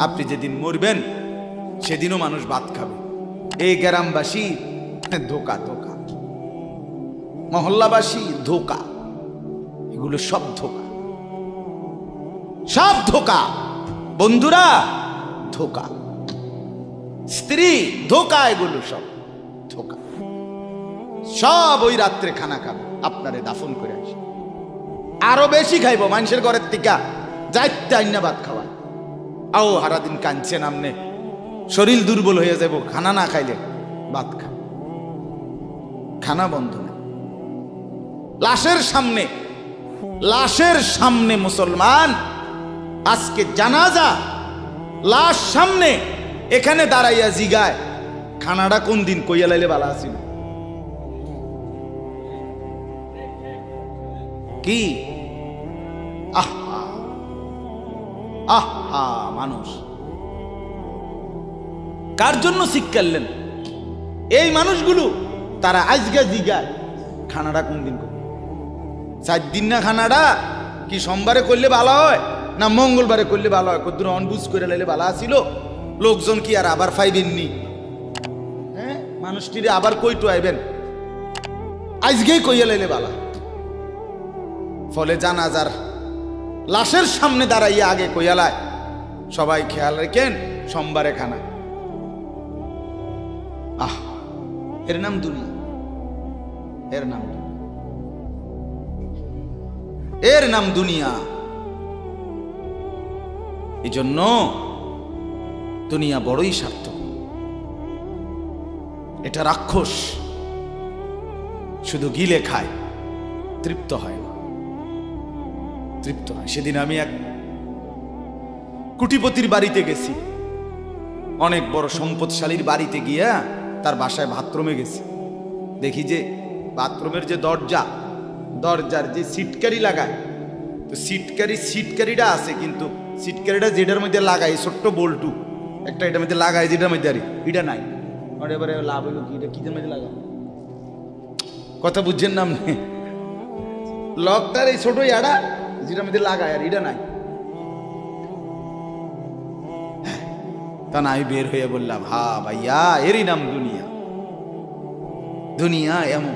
আপনি যেদিন মরবেন সেদিনও মানুষ ভাত খাবে। এই গ্রামবাসী ধোকা ধোকা, মহল্লাবাসী ধোকা, এগুলো সব ধোকা, সব ধোকা। বন্ধুরা ধোকা, স্ত্রী ধোকা, এগুলো সব ধোকা। সব ওই রাত্রে খানা খাবে, আপনারে দাফন করে আসে, আরো বেশি খাইব মানুষের ঘরের থেকে যাইতে আইনা ভাত খাওয়া। আও সারাদিন কাঁদছেন আমনে, শরীর দুর্বল হয়ে যাব, খানা না খাইলে ভাত খা, খানা বন্ধ না। লাশের সামনে, লাশের সামনে মুসলমান আজকে জানাজা, লাশ সামনে, এখানে দাঁড়াইয়া জিগায় খানাটা কোন দিন কইয়া লাইলে বালা আসিল। কি আহা আহা, মানুষ কার জন্য শিক্ষালেন? এই মানুষগুলো তারা আজকে জিগায় খানাটা কোন দিন করবে। 4 দিন না খানাটা কি সোমবারে করলে ভালো হয় না মঙ্গলবারে করলে ভালো হয়? কদ্দুর অনবুঝ করে লাইলে ভালো আসিল, লোকজন কি আর আবার পাইবেননি? হ্যাঁ, মানুষটিরে আবার কইটু আইবেন, আজকেই কইয়া লাইলে ভালো। ফলে জানাজার লাশের সামনে দাঁড়াইয়া আগে কইয়ালায় সবাই খেয়াল রেখেন সোমবারে খানা। আহ, এর নাম দুনিয়া, এর নাম, এর নাম দুনিয়া। এই জন্য দুনিয়া বড়ই স্বার্থক, এটা রাক্ষস, শুধু গিলে খায়, তৃপ্ত হয় না, তৃপ্ত হয়। সেদিন আমি এক কুটিপতির বাড়িতে গেছি, অনেক বড় সম্পদশালীর বাড়িতে গিয়া তার বাসায় বাথরুমে গেছি। দেখি যে বাথরুমের যে দরজা, দরজার যে সিটকারি লাগায়, তো সিটকারিটা আছে, কিন্তু সিটকারিটা যেটার মধ্যে লাগাই ছোট্ট বল্টু একটা, এটার মধ্যে লাগাই যেটার মধ্যে আর এটা নাই। এবারে লাভ হইল কি, এটা কিদের মধ্যে লাগাবো? কথা বুঝছেন না? লকটার এই ছোট ইয়াটা যেটার মধ্যে লাগায় আর এটা নাই। তা না, আমি বের হয়ে বললাম, হা ভাইয়া, এরই নাম দুনিয়া। দুনিয়া এমন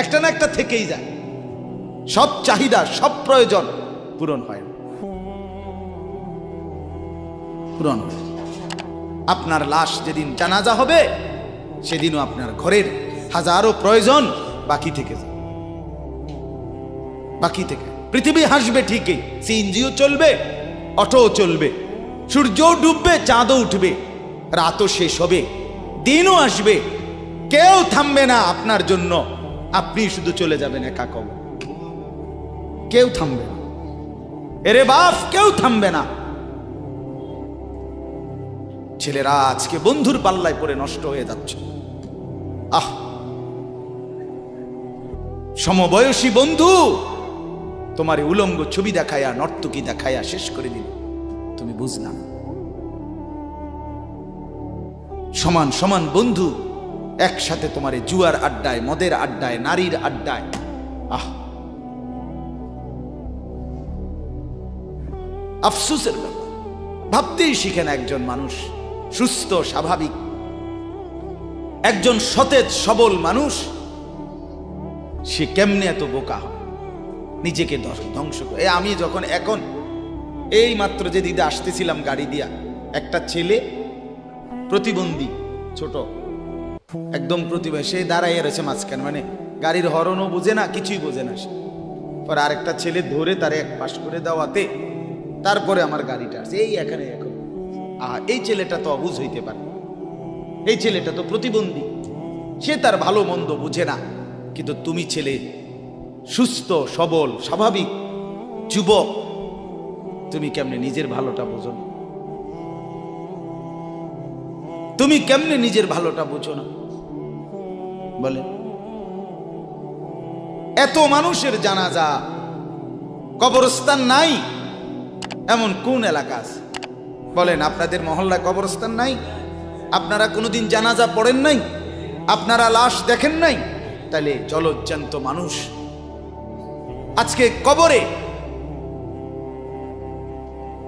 একটা না একটা থেকেই যায়, সব চাহিদা, সব প্রয়োজন পূরণ হয়, পূরণ হয়। আপনার লাশ যেদিন জানাজা হবে সেদিনও আপনার ঘরের হাজারো প্রয়োজন বাকি থেকে যায়, বাকি থেকে। পৃথিবী হাসবে ঠিকই, সিএনজিও চলবে, অটোও চলবে, সূর্যও ডুববে, চাঁদও উঠবে, রাতও শেষ হবে, দিনও আসবে, কেউ থামবে না আপনার জন্য। আপনি শুধু চলে যাবেন একা কবর, কেউ থামবে না। এরে বাপ, কেউ থামবে না। ছেলেরা আজকে বন্ধুর পাল্লায় পড়ে নষ্ট হয়ে যাচ্ছে। আহ, সমবয়সী বন্ধু তোমার উলঙ্গ ছবি দেখায়া, নর্তকী দেখায়া শেষ করে দিল, তুমি বুঝলাম। সমান সমান বন্ধু একসাথে তোমার জুয়ার আড্ডায়, মদের আড্ডায়, নারীর আড্ডায়। আহ, আফসোসের ব্যাপার। ভাবতেই শিখেন একজন মানুষ সুস্থ স্বাভাবিক, একজন সতেজ সবল মানুষ, সে কেমনে এত বোকা হয়, নিজেকে ধ্বংস করে। আমি যখন এখন এই মাত্র যে দিদা আসতেছিলাম গাড়ি দিয়া, একটা ছেলে প্রতিবন্ধী, ছোট একদম প্রতিবন্ধী, সে দাঁড়াইয়া রয়েছে মাঝখানে, মানে গাড়ির হরনও বোঝে না, কিছুই বোঝে না। সে পরে আরেকটা ছেলে ধরে তারে এক পাশ করে দেওয়াতে তারপরে আমার গাড়িটা আসছে এই এখানে। এখন এই ছেলেটা তো অবুঝ হইতে পারে, এই ছেলেটা তো প্রতিবন্ধী, সে তার ভালো মন্দ বুঝে না। কিন্তু তুমি ছেলে সুস্থ সবল স্বাভাবিক যুবক, তুমি কেমনে নিজের ভালোটা বোঝো না? তুমি কেমনে নিজের ভালোটা বোঝো না বলে? এত মানুষের জানাজা, কবরস্থান নাই এমন কোন এলাকা আছে বলেন? আপনাদের মহল্লায় কবরস্থান নাই? আপনারা কোনোদিন জানাজা পড়েন নাই? আপনারা লাশ দেখেন নাই? তাহলে জলজ্জান্ত মানুষ আজকে কবরে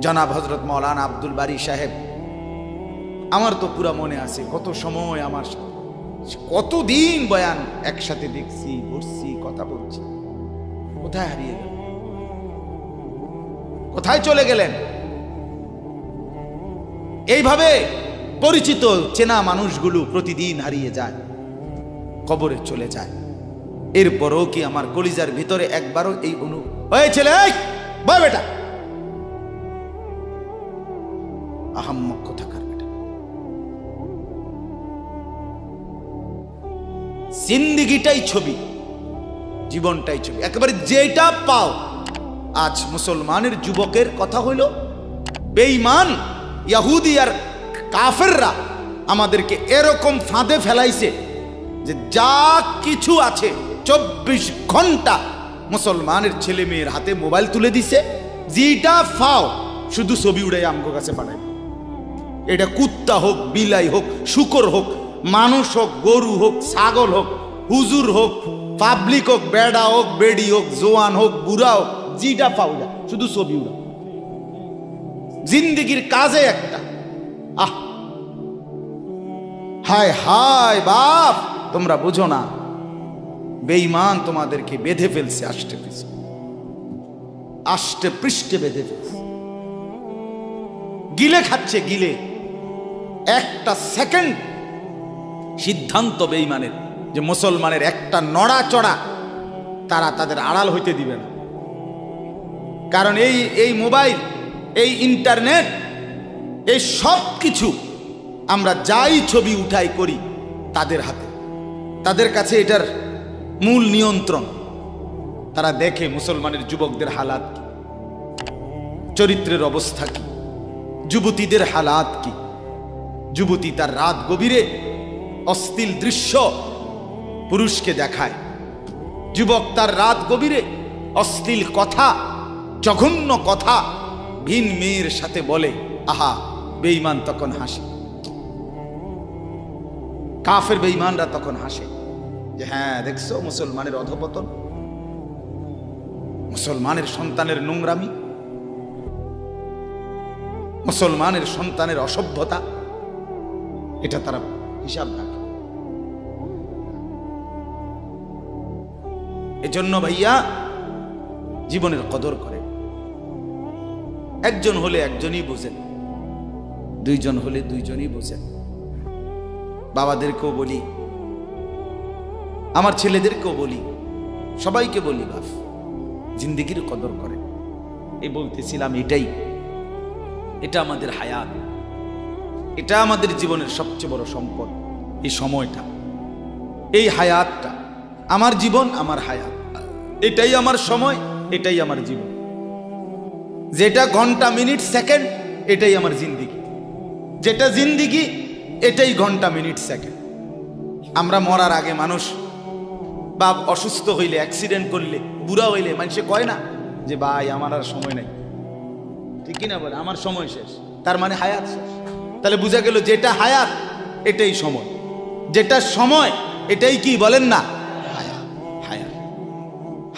জনাব হযরত মাওলানা আব্দুল বারী সাহেব, আমার তো পুরা মনে আছে কত সময় আমার কতদিন বয়ান একসাথে দেখছি, বসছি, কথা বলছি। কোথায় হারিয়ে গেল? কোথায় চলে গেলেন? এইভাবে পরিচিত চেনা মানুষগুলো প্রতিদিন হারিয়ে যায়, কবরে চলে যায়। এরপরও কি আমার কলিজার ভিতরে একবারও এই ছেলে, বয় বেটা, আহাম্মক কোথাকার বেটা। জিন্দিগিটাই ছবি, জীবনটাই ছবি, একেবারে যেটা পাও। আজ মুসলমানের যুবকের কথা হইল বেঈমান ইহুদি আর কাফেররা আমাদেরকে এরকম ফাঁদে ফেলাইছে যে যা কিছু আছে 24 ঘন্টা মুসলমানের ছেলে মেয়ের হাতে মোবাইল তুলে দিছে। যেটা ফাও শুধু ছবি উড়াই আমগো কাছে পাঠায়। এটা কুত্তা হোক, বিলাই হোক, শুকর হোক, মানুষ হোক, গরু হোক, ছাগল হোক, হুজুর হোক, পাবলিক হোক, বেড়া হোক, বেড়ি হোক, জোয়ান হোক, বুড়া হোক, যেটা পাও না শুধু ছবি উড়া। জিন্দিগির কাজে একটা হায় হায় বাপ, তোমরা বুঝো না, বেঈমান তোমাদেরকে বেঁধে ফেলছে, আষ্টে পৃষ্ঠে বেঁধে ফেলছে, গিলে খাচ্ছে, গিলে। একটা সেকেন্ড সিদ্ধান্ত বেঈমানের যে মুসলমানের একটা নড়াচড়া তারা তাদের আড়াল হইতে দিবে না। কারণ এই মোবাইল, এই ইন্টারনেট, এই সব কিছু আমরা যাই ছবি উঠাই করি তাদের হাতে, তাদের কাছে এটার মূল নিয়ন্ত্রণ। তারা দেখে মুসলমানের যুবকদের হালাত কি, চরিত্রের অবস্থা কি, যুবতীদের হালাত কি। যুবতী তার রাত গভীরে অশ্লীল দৃশ্য পুরুষকে দেখায়, যুবক তার রাত গভীরে অশ্লীল কথা, জঘন্য কথা ভিন মেয়ের সাথে বলে। আহা, বেঈমান তখন হাসে, কাফের বেঈমানরা তখন হাসে যে হ্যাঁ দেখছো মুসলমানের অধপতন, মুসলমানের সন্তানের নোংরামি, মুসলমানের সন্তানের অসভ্যতা, এটা তারা হিসাব রাখে। এজন্য ভাইয়া জীবনের কদর করে। একজন হলে একজনই বোঝেন, দুইজন হলে দুইজনই বোঝেন। বাবাদেরকেও বলি, আমার ছেলেদেরকেও বলি, সবাইকে বলি, বাপ জিন্দেগির কদর করে। এই বলতেছিলাম, এটা আমাদের হায়াত, এটা আমাদের জীবনের সবচেয়ে বড় সম্পদ। এই সময়টা, এই হায়াতটা, আমার জীবন, আমার হায়াত, এটাই আমার সময়, এটাই আমার জীবন। যেটা ঘন্টা, মিনিট, সেকেন্ড, এটাই আমার জিন্দিগি। যেটা জিন্দিগি, এটাই ঘন্টা, মিনিট, সেকেন্ড। আমরা মরার আগে মানুষ বা অসুস্থ হইলে, অ্যাক্সিডেন্ট করলে, বুড়া হইলে মানুষে কয় না যে ভাই আমার আর সময় নাই, ঠিক কিনা বলে, আমার সময় শেষ, তার মানে হায়াত শেষ। তাহলে বোঝা গেল যেটা হায়াত এটাই সময়, যেটা সময় এটাই কি বলেন না, হায়াত। হায়াত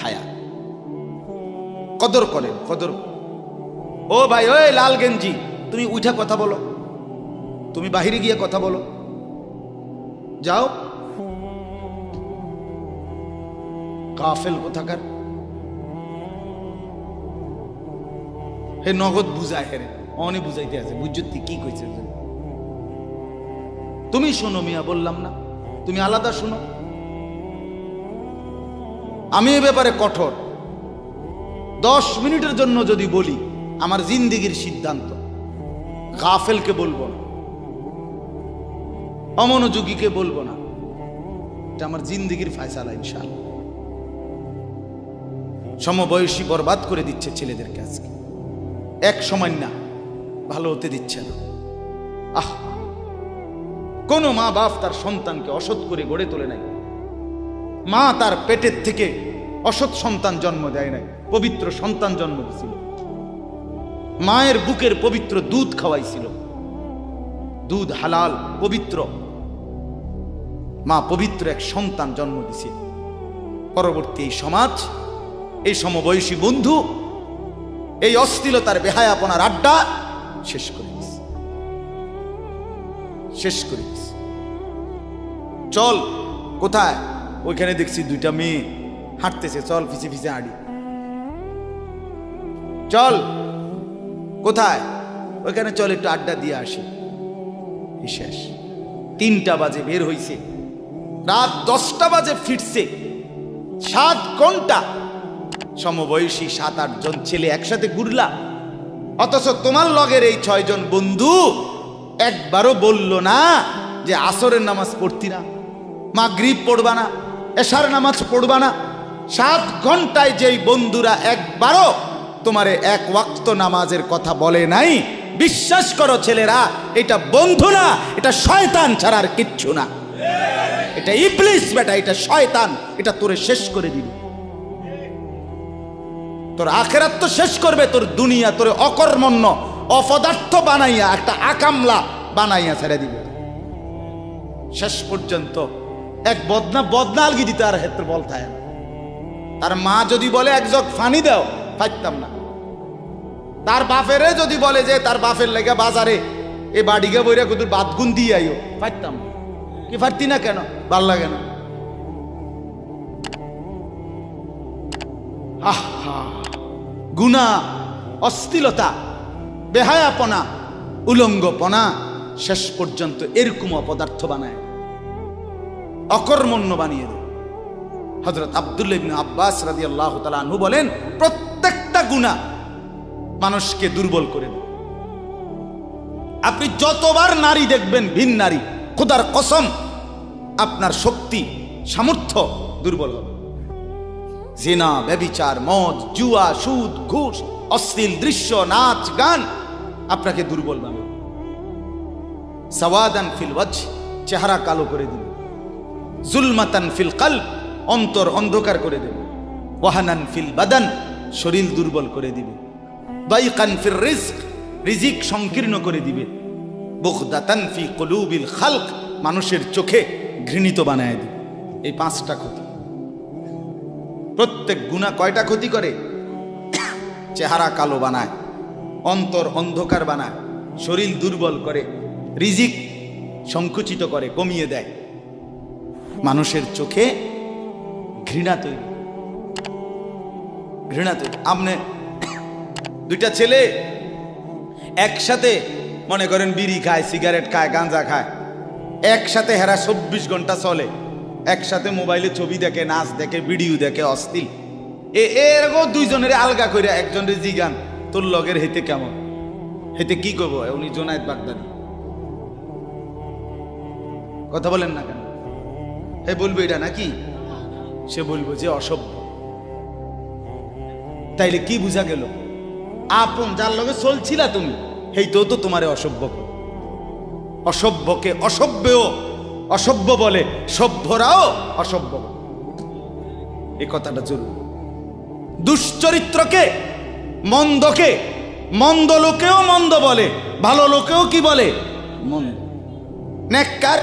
হায়াত কদর করেন, কদর। ও ভাই, ওই লাল গেঞ্জি, তুমি উঠা কথা বলো, তুমি বাহিরে গিয়ে কথা বলো, যাও। কাফেল কোথাকার, হে নগদ বুঝায়, হেরে অনেক বুঝাইতে আছে, বুঝতে কি কইছে। তুমি শোনো মিয়া, বললাম না, তুমি আলাদা শোনো। আমি এ ব্যাপারে কঠোর। 10 মিনিটের জন্য যদি বলি, আমার জিন্দিগির সিদ্ধান্ত, গাফেলকে বলবো না, অমনোযোগীকে বলবো না, এটা আমার জিন্দিগির ফায়সালা ইনশাআল্লাহ। সমবয়সী বরবাদ করে দিচ্ছে ছেলেদেরকে আজকে, এক সময় না ভালো হতে দিচ্ছে না। কোন মা বাপ তার সন্তানকে অসৎ করে গড়ে তোলে নাই। মা তার পেটের থেকে অসৎ সন্তান জন্ম দেয় নাই, পবিত্র সন্তান জন্ম দিয়েছিল। মায়ের বুকের পবিত্র দুধ খাওয়াইছিল, দুধ হালাল পবিত্র। মা পবিত্র এক সন্তান জন্ম দিছে। পরবর্তী এই সমাজ, এই সমবয়সী বন্ধু এই অশ্লীলতার বেহায়াপনার আড্ডা শেষ করে দিস, শেষ করে দিস। চল কোথায়? ওইখানে দেখছি দুইটা মেয়ে হাঁটতেছে, চল পিছে পিছে হাঁটি। চল কোথায়? ওইখানে চল একটু আড্ডা দিয়ে আসি। শেষ। 3টা বাজে বের হইছে, রাত 10টা বাজে ফিরছে। 7 ঘন্টা সমবয়সী 7-8 জন ছেলে একসাথে ঘুরলা, অথচ তোমার লগের এই 6 জন বন্ধু একবারও বলল না যে আসরের নামাজ পড়তি না, মাগরিব পড়বা না, এশার নামাজ পড়বা না। 7 ঘন্টায় যেই বন্ধুরা একবারও তোমারে 1 ওয়াক্ত নামাজের কথা বলে নাই, বিশ্বাস করো ছেলেরা, এটা বন্ধু না, এটা শয়তান ছাড়া আর কিচ্ছু না। এটা ইবলিস বেটা, এটা শয়তান, এটা তোরে শেষ করে দিবে। তোর আখিরাত তো শেষ করবে, তোর দুনিয়া তোরে অকর্মণ্য অপদার্থ বানাইয়া একটা আকামলা বানাইয়া ছেড়ে দিবে। শেষ পর্যন্ত এক বদনা আলগি দিতে আর ক্ষেত্রে বলতায়। তার মা যদি বলে 1 জগ পানি দাও, পাইতাম না। তার বাপেরে যদি বলে যে তার বাপের লেগে বাজারে এ বাড়িকে বইরা কুতুর বাদগুন দিয়ে আইও, পাইতাম না। কি পারতি না কেন? ভাল লাগে না। গুনাহ, অশ্লীলতা, বেহায়াপনা, উলঙ্গপনা শেষ পর্যন্ত এরকম অপদার্থ বানায়, অকর্মণ্য বানিয়ে দেয়। হযরত আব্দুল্লাহ ইবনে আব্বাস রাদিয়াল্লাহু তাআলা আনহু বলেন, প্রত্যেকটা গুনাহ মানুষকে দুর্বল করে দেয়। আপনি যতবার নারী দেখবেন ভিন নারী, খোদার কসম আপনার শক্তি সামর্থ্য দুর্বল হবে। জিনা, ব্যভিচার, মদ, জুয়া, সুদ, ঘুষ, অশ্লীল দৃশ্য, নাচ গান আপনাকে দুর্বল বানাবে। সাওয়াদান ফিল ওয়াজহ, চেহারা কালো করে দিবে। জুলমাতান ফিল কলব, অন্তর অন্ধকার করে দেবে। ওয়াহানান ফিল বাদান, শরীর দুর্বল করে দিবে। দাইকান ফির রিজক, রিজিক সংকীর্ণ করে দিবে। বুগদাতান ফি কুলুবিল খালক, মানুষের চোখে ঘৃণিত বানায় দিবে। এই 5টা ক্ষতি। প্রত্যেক গুনাহ কয়টা ক্ষতি করে? চেহারা কালো বানায়, অন্তর অন্ধকার বানায়, শরীর দুর্বল করে, রিজিক সংকুচিত করে, কমিয়ে দেয়, মানুষের চোখে ঘৃণা তৈরি, ঘৃণা তৈরি। আপনি 2টা ছেলে একসাথে মনে করেন বিড়ি খায়, সিগারেট খায়, গাঁজা খায়, একসাথে হেরা 24 ঘন্টা চলে, একসাথে মোবাইলে ছবি দেখে, নাচ দেখে, ভিডিও দেখে, অশ্লীল। এরকম 2 জনের আলগা করে একজনের জিগান তোর লগের হেতে কেমন, হেতে কি করবো? উনি জোনায়েদ বাগদাদি। কথা বলেন না কেন? হে বলবো এটা নাকি? সে বলবো যে অসভ্য। তাইলে কি বুঝা গেল? আপন যার লগে চলছিলা তুমি, হেইতো তো তোমারে অসভ্য। অসভ্যকে অসভ্যও অসভ্য বলে, সভ্যরাও অসভ্য বলে। এই কথাটা জরুরি। দুশ্চরিত্রকে, মন্দকে মন্দ লোকেও মন্দ বলে, ভালো লোকেও কি বলে? মন্দ। নেককার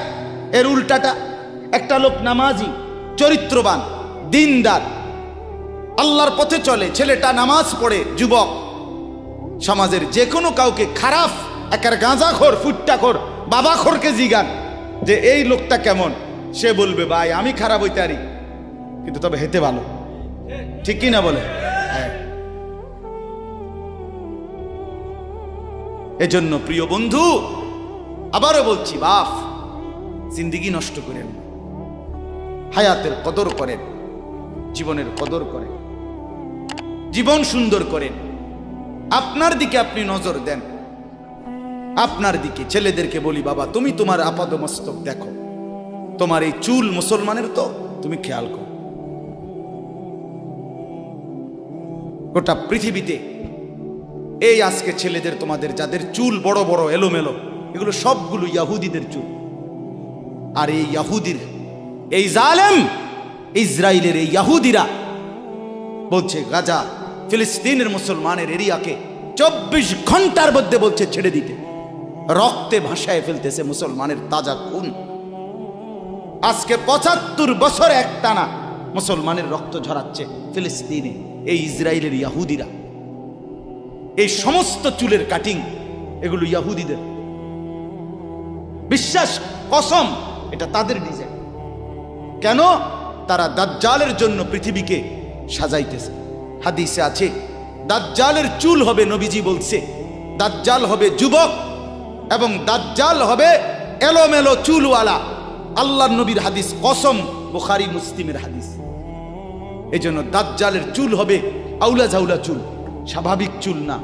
এর উল্টাটা। একটা লোক নামাজি, চরিত্রবান, দিনদার, আল্লাহর পথে চলে, ছেলেটা নামাজ পড়ে, যুবক, সমাজের যে কোনো কাউকে খারাপ, একার গাঁজাখোর, ফুট্টাখোর, বাবাখোরকে জিগান যে এই লোকটা কেমন, সে বলবে ভাই আমি খারাপ হইতে পারি, কিন্তু তবে হেতে ভালো। ঠিক কি না বলে? হ্যাঁ। এজন্য প্রিয় বন্ধু, আবারও বলছি, বাপ জিন্দেগি নষ্ট করেন, হায়াতের কদর করেন, জীবনের কদর করেন, জীবন সুন্দর করেন। আপনার দিকে আপনি নজর দেন, আপনার দিকে। ছেলেদেরকে বলি, বাবা তুমি তোমার আপাদমস্তক দেখো, তোমার এই চুল মুসলমানের তো, তুমি খেয়াল করো। গোটা পৃথিবীতে এই আজকে ছেলেদের, তোমাদের যাদের চুল বড় বড় এলোমেলো, এগুলো সবগুলো ইয়াহুদিদের চুল। আর এই ইয়াহুদির, এই জালেম ইসরায়েলের এই ইয়াহুদিরা বলছে গাজা, ফিলিস্তিনের মুসলমানের এরিয়াকে 24 ঘন্টার মধ্যে বলছে ছেড়ে দিতে। রক্তে ভাসায় ফেলতেছে মুসলমানের তাজা খুন। আজকে 75 বছর একটানা মুসলমানের রক্ত ঝরাচ্ছে ফিলিস্তিনে এই ইসরায়েলের ইয়াহুদিরা। এই সমস্ত চুলের কাটিং এগুলো ইহুদিদের। বিশ্বাস কসম, এটা তাদের ডিজাইন। কেন? তারা দাজ্জালের জন্য পৃথিবীকে সাজাইতেছে। হাদিসে আছে দাজ্জালের চুল হবে, নবীজি বলছে দাজ্জাল হবে যুবক এবং দাজ্জাল হবে এলোমেলো চুলওয়ালা। আল্লাহর নবীর হাদিস, কসম, বুখারী মুসলিমের হাদিস। এই জন্য দাজ্জালের চুল হবে আউলা ঝাউলা চুল, স্বাভাবিক চুল না।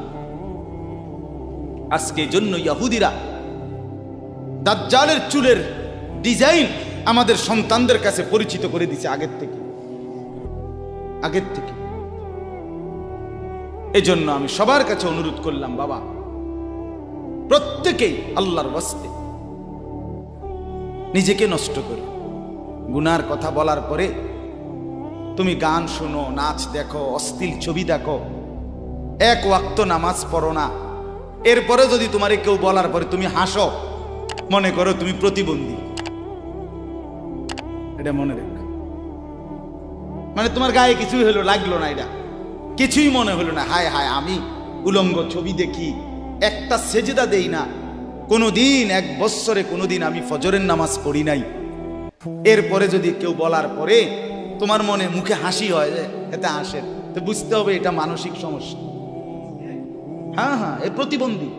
আজকে জন্য ইহুদিরা দাজ্জালের চুলের ডিজাইন আমাদের সন্তানদের কাছে পরিচিত করে দিছে আগের থেকে। এজন্য আমি সবার কাছে অনুরোধ করলাম, বাবা প্রত্যেকেই আল্লাহর ওয়াস্তে নিজেকে নষ্ট করে। গুনার কথা বলার পরে তুমি গান শোনো, নাচ দেখো, অশ্লীল ছবি দেখো, এক ওয়াক্ত নামাজ পড়ো না, এরপরে যদি তোমারে কেউ বলার পরে তুমি হাসো, মনে করো তুমি প্রতিবন্ধী। এটা মনে রেখ, মানে তোমার গায়ে কিছুই হলো, লাগলো না, এটা কিছুই মনে হলো না। হায় হায়, আমি উলঙ্গ ছবি দেখি, একটা সেজদা দেই না কোনোদিন, 1 বছরে কোনোদিন আমি ফজরের নামাজ পড়ি নাই, এরপরে যদি কেউ বলার পরে তোমার মনে মুখে হাসি হয়, এতে হাসেন, তো বুঝতে হবে এটা মানসিক সমস্যা। হ্যাঁ, এ প্রতিবন্ধী,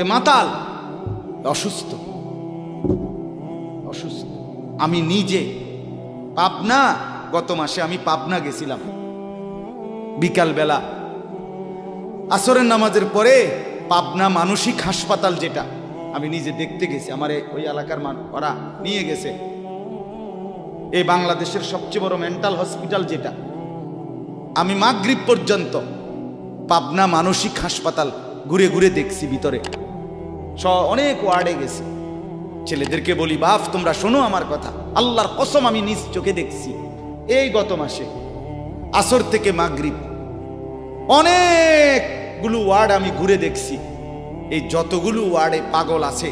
এ মাতাল, অসুস্থ। আমি নিজে পাবনা, গত মাসে আমি পাবনা গেছিলাম, বিকাল বেলা আসরের নামাজের পরে পাবনা মানসিক হাসপাতাল, যেটা আমি নিজে দেখতে গেছি, আমার ওই এলাকার ওরা নিয়ে গেছে, এই বাংলাদেশের সবচেয়ে বড় মেন্টাল হসপিটাল যেটা। আমি মাগরিব পর্যন্ত পাবনা মানসিক হাসপাতাল ঘুরে ঘুরে দেখছি, ভিতরে অনেক ওয়ার্ডে গেছি। ছেলেদেরকে বলি, বাপ তোমরা শোনো আমার কথা, আল্লাহর কসম আমি নিজ চোখে দেখছি, এই গত মাসে আসর থেকে মাগরিব অনেকগুলো ওয়ার্ড আমি ঘুরে দেখছি। এই যতগুলো ওয়ার্ডে পাগল আছে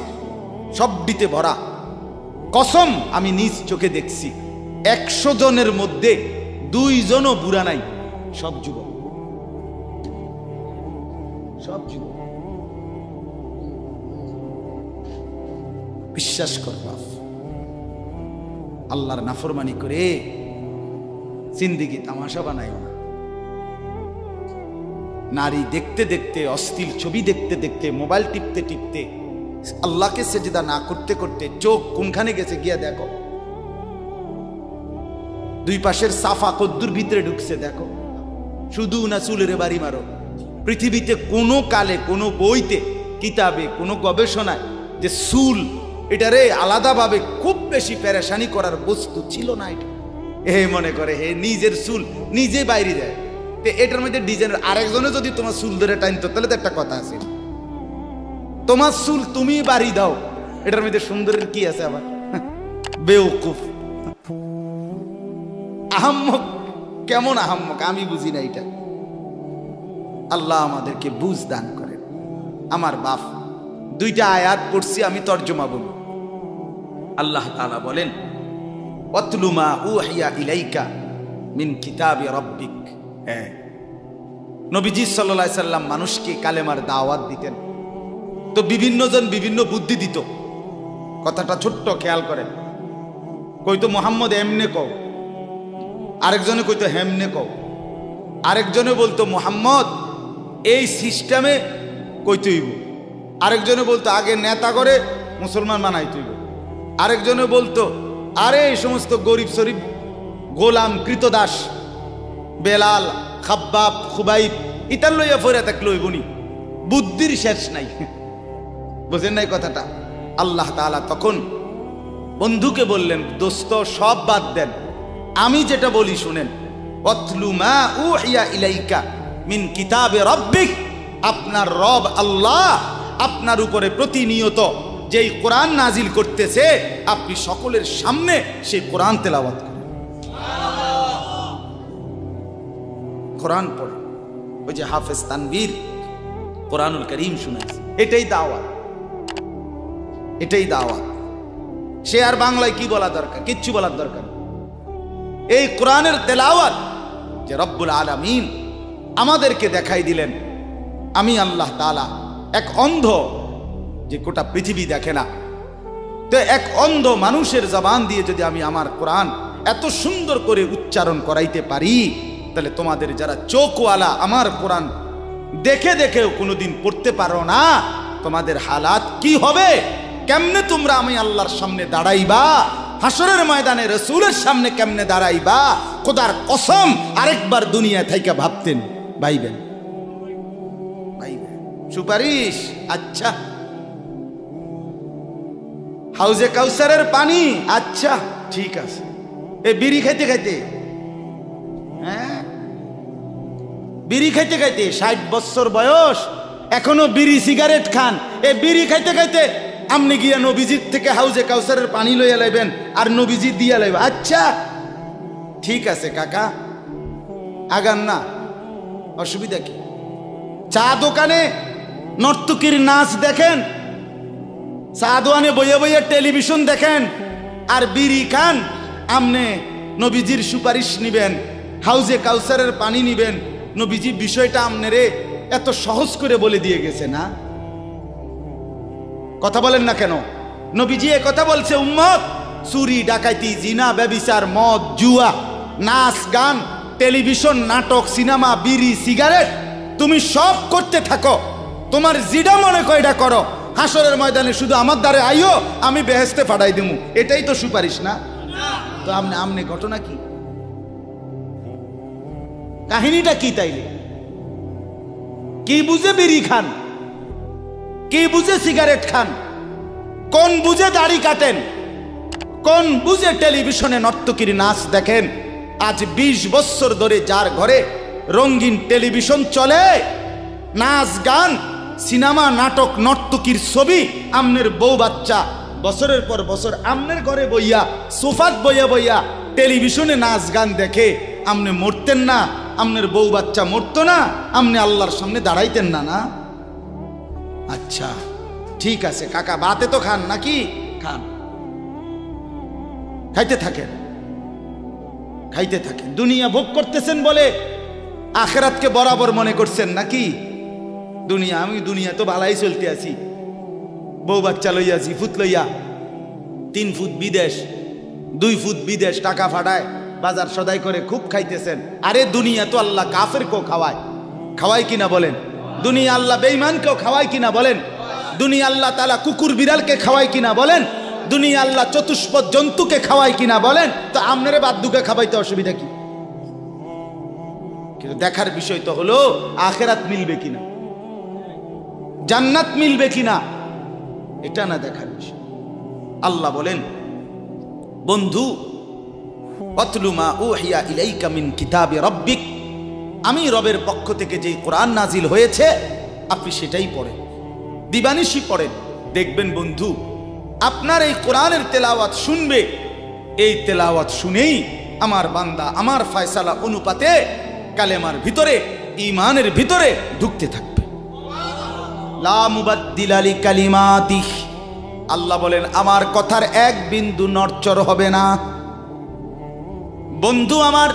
সবটিতে ভরা, কসম আমি নিজ চোখে দেখছি। 100 জনের মধ্যে 2 জনও বুড়া নাই, সব যুবক। বিশ্বাস কর বাপ, আল্লাহর নাফরমানি করে জিন্দেগি তামাশা বানাইও না। নারী দেখতে দেখতে, অশ্লীল ছবি দেখতে দেখতে, মোবাইল টিপতে টিপতে, আল্লাহকে সেজদা না করতে করতে চোখ কোনখানে গেছে গিয়া দেখো। 2 পাশের সাফা কদ্দুর ভিতরে ঢুকছে দেখো। শুধু না চুলের বাড়ি মারো। পৃথিবীতে কোনো কালে, কোনো বইতে, কিতাবে, কোনো গবেষণায় যে চুল এটারে আলাদাভাবে খুব বেশি পেরেশানি করার বস্তু ছিল না। এটা মনে করে নিজের চুল নিজে বাইরে দেয়, এটার মধ্যে ডিজাইন। আরেকজনে যদি তোমার চুল ধরে টাইনতো তাহলে তো একটা কথা আছে, তোমার চুল তুমি বাড়ি দাও, এটার মধ্যে সুন্দরের কি আছে আবার? বেওকুফ, আহাম্মক। কেমন আহাম্মক আমি বুঝি না এটা। আল্লাহ আমাদেরকে বুঝ দান করেন। আমার বাপ 2টা আয়াত পড়ছি, আমি তর্জমা বলি। আল্লাহ তাআলা বলেন, ওয়াতলু মা উহিয়া ইলাইকা মিন কিতাবি রাব্বিক। নবীজি সাল্লাল্লাহু আলাইহি সাল্লাম মানুষকে কালেমার দাওয়াত দিতেন, তো বিভিন্ন জন বিভিন্ন বুদ্ধি দিত। কথাটা ছোট্ট, খেয়াল করেন। কইতো মুহাম্মদ এমনে কও, আরেকজনে কইতো হেমনে কও, আরেকজনে বলতো মুহাম্মদ এই সিস্টেমে কইতেইব, আরেকজনে বলতো আগে নেতা করে মুসলমান বানাইতেইব, আরেকজনে বলতো আরে এই সমস্ত গরিব শরীফ গোলাম কৃতদাস বেলাল খাব্বাব খুবাইব ইতার লইয়া ফইরা থাকলে হইবনি, বুদ্ধির শেষ নাই। বুঝেন নাই কথাটা? আল্লাহ তাআলা তখন বন্ধুকে বললেন, দোস্ত সব বাদ দেন, আমি যেটা বলি শুনেন। ওয়াতলু মা উহিয়া ইলাইকা মিন কিতাবে রাব্বিক। আপনার রব আল্লাহ আপনার উপরে প্রতিনিয়ত যেই কোরআন নাজিল করতেছে, আপনি সকলের সামনে সেই কোরআন তেলাওয়াত করেন, কোরআন পড়ে। ওই যে হাফেজ তানভীর কোরআনুল কারীম শুনাইছে, এটাই দাওয়াত, এটাই দাওয়াত। সে আর বাংলায় কি বলা দরকার? কিচ্ছু বলার দরকার। এই কোরআনের তেলাওয়াত যে রব্বুল আলামিন আমাদেরকে দেখাই দিলেন আমি আল্লাহ তাআলা এক অন্ধ, যে গোটা পৃথিবী দেখে না, তো এক অন্ধ মানুষের জবান দিয়ে যদি আমি আমার কোরআন এত সুন্দর করে উচ্চারণ করাইতে পারি, তাহলে তোমাদের যারা চোখওয়ালা আমার কোরআন দেখে দেখেও কোনোদিন পড়তে পারো না, তোমাদের হালাত কি হবে? কেমনে তোমরা আমি আল্লাহর সামনে দাঁড়াইবা? হাসরের ময়দানে রাসূলের সামনে কেমনে দাঁড়াইবা? খোদার কসম আরেকবার দুনিয়া থেকে ভাবতেন, ভাইবেন সুপারিশ। আচ্ছা, হাউজে কাউসারের পানি, আচ্ছা ঠিক আছে। এই বিড়ি খাইতে খাইতে, হ্যাঁ বিড়ি খাইতে খাইতে 60 বছর বয়স, এখনো বিড়ি সিগারেট খান। এই বিড়ি খাইতে খাইতে আপনি গিয়া নবীজির থেকে হাউজে কাউসারের পানি লইয়া লাইবেন আর নবীজি দিয়া লাইবে। আচ্ছা ঠিক আছে কাকা, আগান না, অসুবিধা কি? চা দোকানে নর্তকীর নাচ দেখেন, চা দোকানে বইয়া বইয়া টেলিভিশন দেখেন, আর বিড়ি খান। আমনে নবীজির সুপারিশ নিবেন, হাউজে কাউসারের পানি নিবেন। নবীজি বিষয়টা আমনেরে এত সহজ করে বলে দিয়ে গেছে না? কথা বলেন না কেন? নবীজি এ কথা বলছে, উম্মত চুরি ডাকাতি জিনা ব্যভিচার মদ জুয়া নাচ গান টেলিভিশন নাটক সিনেমা বিড়ি সিগারেট তুমি সব করতে থাকো, তোমার জিডা মনে কয়টা করো, হাসরের ময়দানে শুধু আমার দ্বারে আইও, আমি বেহেশতে পাঠাই দিমু। এটাই তো সুপারিশ না? তো আমনে ঘটনা কি, কাহিনীটা কি? তাইলে কি বুঝে বিড়ি খান, কি বুঝে সিগারেট খান, কোন বুঝে দাড়ি কাটেন, কোন বুঝে টেলিভিশনে নর্তকীর নাচ দেখেন? আজ 20 বছর ধরে যার ঘরে রঙিন টেলিভিশন চলে, নাচ গান সিনেমা নাটক নর্তকীর ছবি, আমনের বউ বাচ্চা বছরের পর বছর আমনের ঘরে বইয়া সোফাত বইয়া বইয়া টেলিভিশনে নাচ গান দেখে, আমনে মরতেন না? আমনের বউ বাচ্চা মরতো না? আমনে আল্লাহর সামনে দাঁড়াইতেন না? না? আচ্ছা ঠিক আছে কাকা, বাতে তো খান নাকি? খান, খাইতে থাকেন, খাইতে থাকেন। দুনিয়া ভোগ করতেছেন বলে আখিরাতকে বরাবর মনে করছেন নাকি? দুনিয়া, আমি দুনিয়া তো ভালাই চলতে আছি, বউ বাচ্চা লইয়া 2 ফুট লইয়া 3 ফুট বিদেশ 2 ফুট বিদেশ টাকা ফাটায় বাজার সদাই করে খুব খাইতেছেন। আরে দুনিয়া তো আল্লাহ কাফেরকেও খাওয়ায়, খাওয়ায় কিনা বলেন? দুনিয়া আল্লাহ বেঈমানকেও খাওয়ায় কিনা বলেন? দুনিয়া আল্লাহ তাআলা কুকুর বিড়ালকে খাওয়ায় কিনা বলেন? দুনিয়া আল্লাহ চতুষ্পদ জন্তুকে খাওয়ায় কিনা বলেন? তো আমনেরে বাদ্দুকে খাওয়াইতে অসুবিধা কি? কিন্তু দেখার বিষয় তো হলো আখিরাত মিলবে কিনা, জান্নাত মিলবে কিনা, এটা না দেখার বিষয়। আল্লাহ বলেন, বন্ধু অতলু মা উহিয়া ইলাইকা মিন কিতাবি রাব্বিক, আমি রবের পক্ষ থেকে যেই কোরআন নাজিল হয়েছে আপনি সেটাই পড়েন, দিবানিশি পড়েন। দেখবেন বন্ধু আপনার এই কোরআনের তেলাওয়াত শুনবে, এই তেলাওয়াত শুনেই আমার বান্দা আমার ফয়সালা অনুপাতে কালেমার ভিতরে ঈমানের ভিতরে ঢুকতে থাকবে। লা মুবাদ্দিলা লিকালিমাতিহ, আল্লাহ বলেন আমার কথার এক বিন্দু নড়চড় হবে না। বন্ধু আমার,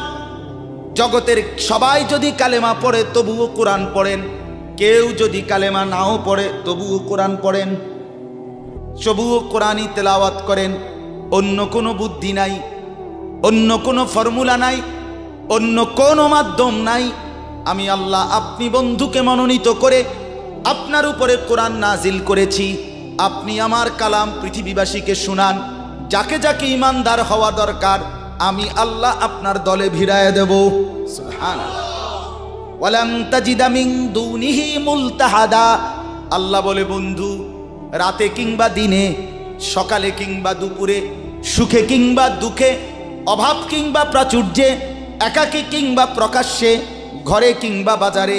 জগতের সবাই যদি কালেমা পড়ে তবুও কোরআন পড়েন, কেউ যদি কালেমা নাও পড়ে তবুও কোরআন পড়েন, তবুও কোরআনই তেলাওয়াত করেন। অন্য কোনো বুদ্ধি নাই, অন্য কোনো ফর্মুলা নাই, অন্য কোনো মাধ্যম নাই। আমি আল্লাহ আপনি বন্ধুকে মনোনীত করে আপনার উপরে কোরআন নাজিল করেছি, আপনি আমার কালাম পৃথিবীবাসীকে শুনান। যাকে যাকে ইমানদার হওয়া দরকার আমি আল্লাহ আপনার দলে ভিড়ায় দেব। সুবহানাল্লাহ। ওয়ালাম তাজিদা মিন দুনিহি মুলতাহাদা, আল্লাহ বলে বন্ধু রাতে কিংবা দিনে, সকালে কিংবা দুপুরে, সুখে কিংবা দুঃখে, অভাব কিংবা প্রাচুর্যে, একাকী কিংবা প্রকাশ্যে, ঘরে কিংবা বাজারে,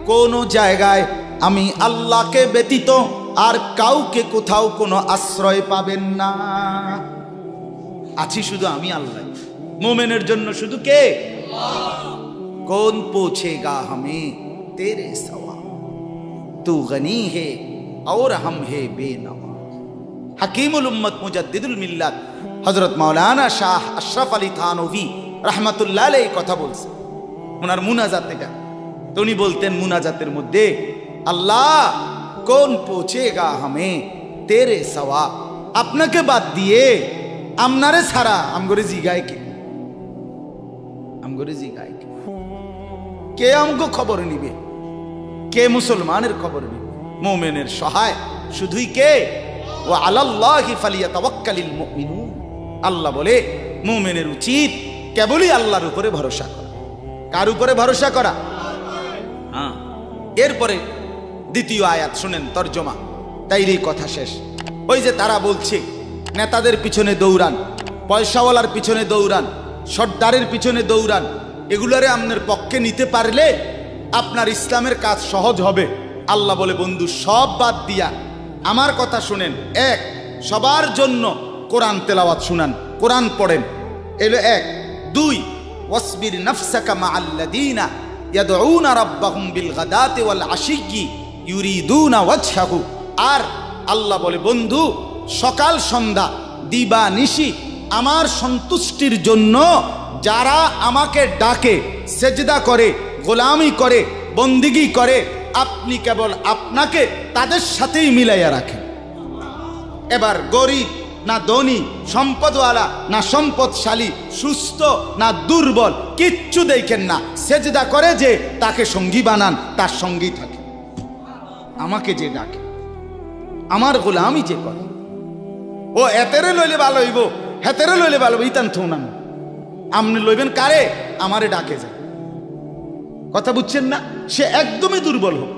কোনো জায়গায় আমি আল্লাহকে ব্যতীত আর কাউকে কোথাও কোনো আশ্রয় পাবেন না। আছি শুধু আমি আল্লাহ। মোমেনের জন্য শুধু কে? কौन पूछेगा हमें तेरे सवा, तू गनी है और हम है बेनवा। हकीमुल उम्मत मुजद्दिदुल मिल्लत हजरत मौलाना शाह अशरफ अली थानवी रहमतुल्लाह अलैहि কথা বলছে ওনার মুনাজাত এটা। তো উনি বলতেন মুনাজাতের মধ্যে, আল্লাহ কোন পৌঁছেগা হামে তেরে সওয়া, আপনাকে বাদ দিয়ে আমনারে ছাড়া আমগরে জিগায় কে, আমগরে জিগায় কে, কে আমগো খবর নিবে, কে মুসলমানের খবর নিবে? মুমিনের সহায় শুধুই কে? ওয়া আলাল্লাহি ফালিয়াতাওয়াক্কালিল মুমিনুন। আল্লাহ বলে মুমিনের উচিত কেবলই আল্লাহর উপরে ভরসা করা। কার উপরে ভরসা করা? হ্যাঁ। এরপরে দ্বিতীয় আয়াত শুনেন, তরজমা, তাইরই কথা শেষ। ওই যে তারা বলছে নেতাদের পিছনে দৌড়ান, পয়সাওয়ালার পিছনে দৌড়ান, সর্দারের পিছনে দৌড়ান, এগুলারে আপনার পক্ষে নিতে পারলে আপনার ইসলামের কাজ সহজ হবে। আল্লাহ বলে বন্ধু সব বাদ দিয়া আমার কথা শুনেন। এক, সবার জন্য কোরআন তেলাওয়াত শুনান, কোরআন পড়েন, এলো এক। দুই, ওয়াসবির নাফসাকা মাআল্লাযীনা ইয়াদউনা রাব্বাহুম বিল গাদাতি ওয়াল আশিয়্যি ইউরিদুনা ওয়াজহাহু। আর আল্লাহ বলে বন্ধু সকাল সন্ধ্যা দিবা নিশি আমার সন্তুষ্টির জন্য যারা আমাকে ডাকে, সেজদা করে, গোলামি করে, বন্দিগি করে, আপনি কেবল আপনাকে তাদের সাথেই মিলাইয়া রাখেন। এবার গরিব না ধনী, সম্পদওয়ালা না সম্পদশালী, সুস্থ না দুর্বল, কিচ্ছু দেখেন না, সেজদা করে যে তাকে সঙ্গী বানান, তার সঙ্গী থাকে। আমাকে যে ডাকে, আমার গোলামি যে করে, ও এতেরে লইলে ভালো হইব, হেতেরে লইলে ভালো হইব, ইতান থৌ না, আপনি লইবেন কারে? আমারে ডাকে যায়। কথা বুঝছেন না? সে একদমই দুর্বল হোক।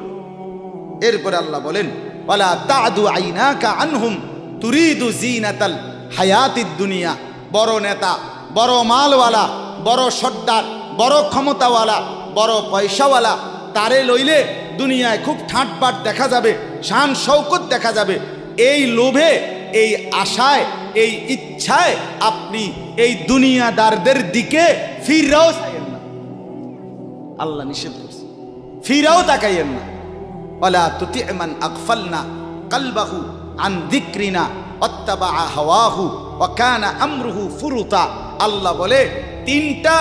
এরপরে আল্লাহ বলেন, ওয়ালা তা'দু আইনাকা আনহুম তুরিদু জিনাতাল হায়াতিদ দুনিয়া। বড় নেতা, বড় মালওয়ালা, বড় সর্দার, বড় ক্ষমতাওয়ালা, বড় পয়সাওয়ালা, তারে লইলে দুনিয়ায় খুব ঠাটবাট দেখা যাবে, শান শৌকত দেখা যাবে। এই লোভে, এই আশায়, এই ইচ্ছায় আপনি এই দুনিয়াদারদের দিকে ফিরাও চাইয়েন না। আল্লাহ নিষেধ করছে, ফিরাও তাকাইয়েন না। ওয়ালা তুতি মান আগফালনা কলবাহু আন যিকরিনা ওয়াত্তাবা হাওয়াহু ওয়া কানা আমরুহু ফুরুতা। আল্লাহ বলে তিনটা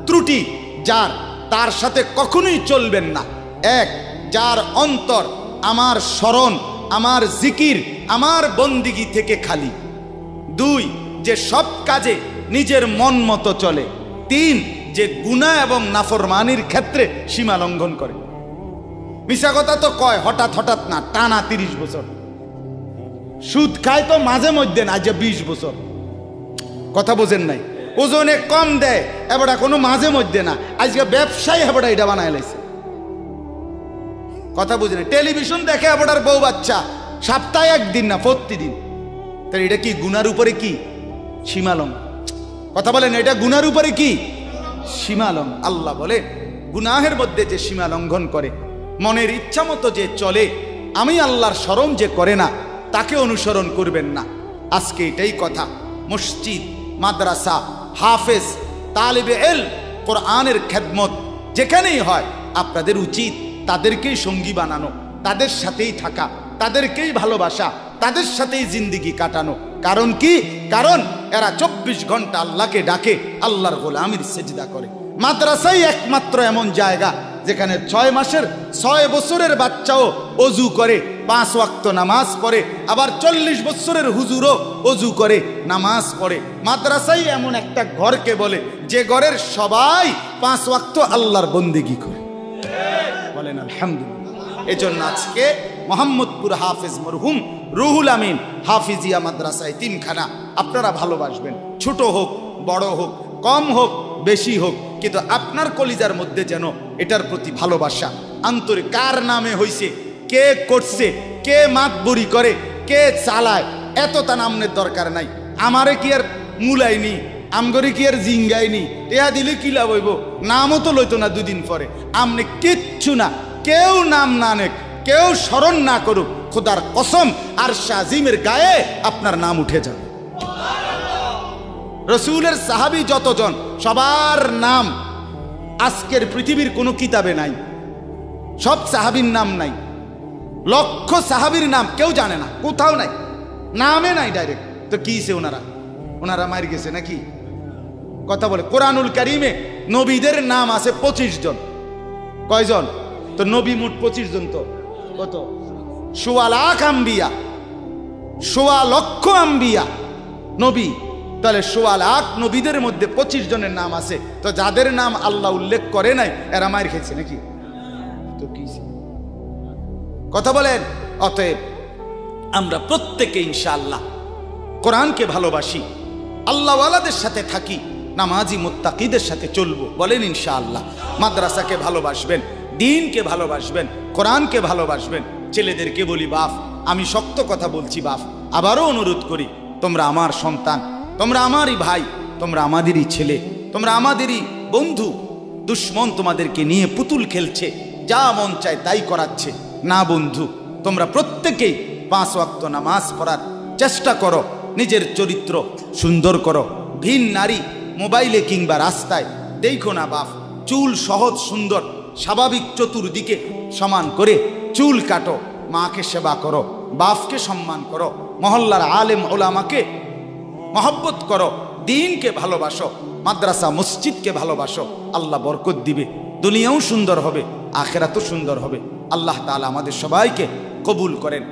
ত্রুটি যার, তার সাথে কখনোই চলবেন না। এক, যার অন্তর আমার স্মরণ, আমার জিকির, আমার বন্দিগি থেকে খালি। দুই, যে সব কাজে নিজের মন মতো চলে। তিন, যে গুনাহ এবং নাফরমানির ক্ষেত্রে সীমা লঙ্ঘন করে। মিশা কথা তো কয় হঠাৎ হঠাৎ না, টানা 30 বছর। সুদ খায় তো মাঝে মধ্যে না, যে 20 বছর। কথা বোঝেন নাই? ওজনে কম দেয় এবার কোনো মাঝে মধ্যে না, আজকে ব্যবসায়ী এবার এটা বানায় লাইছে। কথা বুঝেন? টেলিভিশন দেখে এবার বউ বাচ্চা, সপ্তাহে একদিন না, প্রতিদিন। তাহলে এটা কি গুনার উপরে কি সীমালঙ্ঘন? কথা বলেন, এটা গুনার উপরে কি সীমালঙ্ঘন? আল্লাহ বলে গুনাহের মধ্যে যে সীমা লঙ্ঘন করে, মনের ইচ্ছা মতো যে চলে, আমি আল্লাহর স্মরণ যে করে না, তাকে অনুসরণ করবেন না। আজকে এটাই কথা। মসজিদ, মাদ্রাসা, হাফেজ, তালিবে ইলম, কোরআনের খেদমত যেখানেই হয়, আপনাদের উচিত তাদেরকেই সঙ্গী বানানো, তাদের সাথেই থাকা, তাদেরকেই ভালোবাসা, তাদের সাথেই জিন্দেগি কাটানো। কারণ কি? কারণ এরা 24 ঘন্টা আল্লাহকে ডাকে, আল্লাহর গোলামির সেজদা করে। মাদ্রাসাই একমাত্র এমন জায়গা যেখানে 6 মাসের 6 বছরের বাচ্চাও অজু করে, 5 ওয়াক্ত নামাজ পড়ে, আবার 40 বছরের হুজুরও অজু করে, নামাজ পড়ে। মাদ্রাসাই এমন একটা ঘরকে বলে যে ঘরের সবাই 5 ওয়াক্ত আল্লাহর বন্দেগী করে। বলেন আলহামদুলিল্লাহ। এজন্য আজকে মোহাম্মদপুর হাফেজ মরহুম রুহুল আমিন হাফিজিয়া মাদ্রাসায় 3খানা আপনারা ভালোবাসবেন। ছোট হোক, বড় হোক, কম হোক, বেশি হোক, কিন্তু আপনার কলিজার মধ্যে যেন এটার প্রতি ভালোবাসা, আন্তরিক। কার নামে হইছে, কে করছে, কে মাতবরি করে, কে চালায়, এত তা নামের দরকার নাই। আমারে কি আর মুলাইনি, আমগরে কি আর জিঙ্গাইনি, টেহা দিলে কি লাভ হইব? নামও তো লইতো না 2 দিন পরে। আমনে কিচ্ছু না, কেউ নাম না নেক, কেউ স্মরণ না করুক, খোদার কসম আরশে আজিমের গায়ে আপনার নাম উঠে যাবে। রসুলের সাহাবী যতজন, সবার নাম আজকের পৃথিবীর কোনো কিতাবে নাই। সব সাহাবীর নাম নাই, লক্ষ সাহাবীর নাম কেউ জানে না, কোথাও নাই, নামে নাই ডাইরেক্ট। তো কিছে ওনারা মার গেছে নাকি? কথা বলে কোরআনুল কারীমে নবীদের নাম আছে 25 জন। কয়জন? তো নবী মোট 25 জন। তো কত? 1.25 লাখ আম্বিয়া, 1.25 লক্ষ আম্বিয়া নবী। তাহলে 1.25 লাখ নবীদের মধ্যে 25 জনের নাম আছে। তো যাদের নাম আল্লাহ উল্লেখ করে নাই এরা মায়ের খেয়েছে নাকি? তো কি কথা বলেন? অতএব আমরা প্রত্যেকে ইনশাআল্লাহ কোরআনকে ভালোবাসি, আল্লাহওয়ালাদের সাথে থাকি, নামাজি মুত্তাকিদের সাথে চলবো। বলেন ইনশাআল্লাহ। মাদ্রাসাকে ভালোবাসবেন, দ্বীনকে ভালোবাসবেন, কোরআনকে ভালোবাসবেন। ছেলেদেরকে বলি বাপ, আমি শক্ত কথা বলছি বাপ, আবারও অনুরোধ করি, তোমরা আমার সন্তান, তোমরা আমারই ভাই, তোমরা আমাদেরই ছেলে, তোমরা আমাদেরই বন্ধু। দুশ্মন তোমাদেরকে নিয়ে পুতুল খেলছে, যা মন চায় তাই করাচ্ছে। না বন্ধু, তোমরা প্রত্যেকেই 5 ওয়াক্ত নামাজ পড়ার চেষ্টা করো, নিজের চরিত্র সুন্দর করো। ভিন নারী মোবাইলে কিংবা রাস্তায় দেখো না বাপ। চুল সহজ সুন্দর স্বাভাবিক চতুর্দিকে সমান করে চুল কাটো, মাকে সেবা করো, বাপকে সম্মান করো, মহল্লার আলেম ওলামাকে মহব্বত করো, দ্বীনকে ভালোবাসো, মাদ্রাসা মসজিদকে ভালোবাসো। আল্লাহ বরকত দিবে, দুনিয়াও সুন্দর হবে, আখিরাতও সুন্দর হবে। আল্লাহ তাআলা আমাদের সবাইকে কবুল করেন।